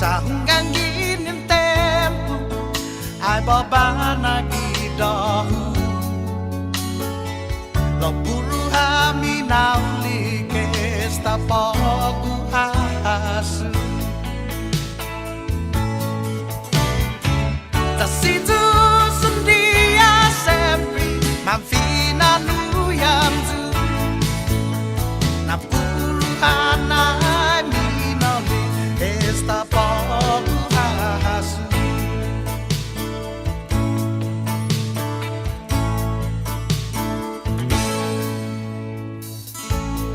hanggang ginin tempo ai baba nagidah lo buru hami nauli kesta pogu hasu tasitu sundia sempre mamfina nu yamzu na buru hanai mi nauli kesta pogu hasu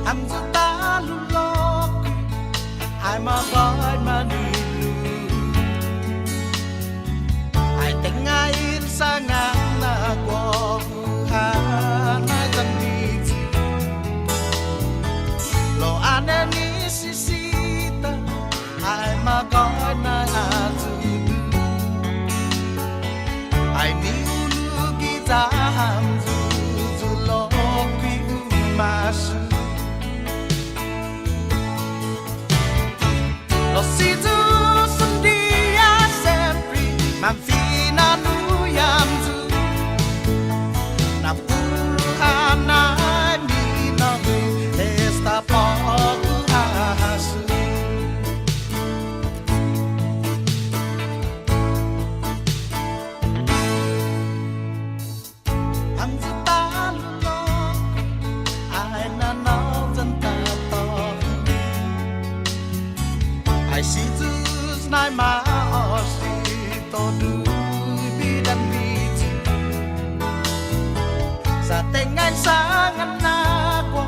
I'm so talulok I'm a boy manilu I tengahin sangat na kuhan ay taniti lo ane ni sisita I'm a boy na atudu I ni ulugi taham zulok masu Lo situ sendia sempre mamfina nu yamzu na purhana ni nabe esta pogu hasu Hamzu talulok ai na nau zanta I see tus nai ma osi to du bidan biti sa tengan sangan nako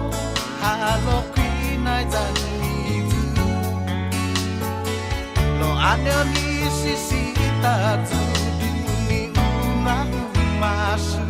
halo kinai dan itu lo ane ni sisi ta tu di ni una masu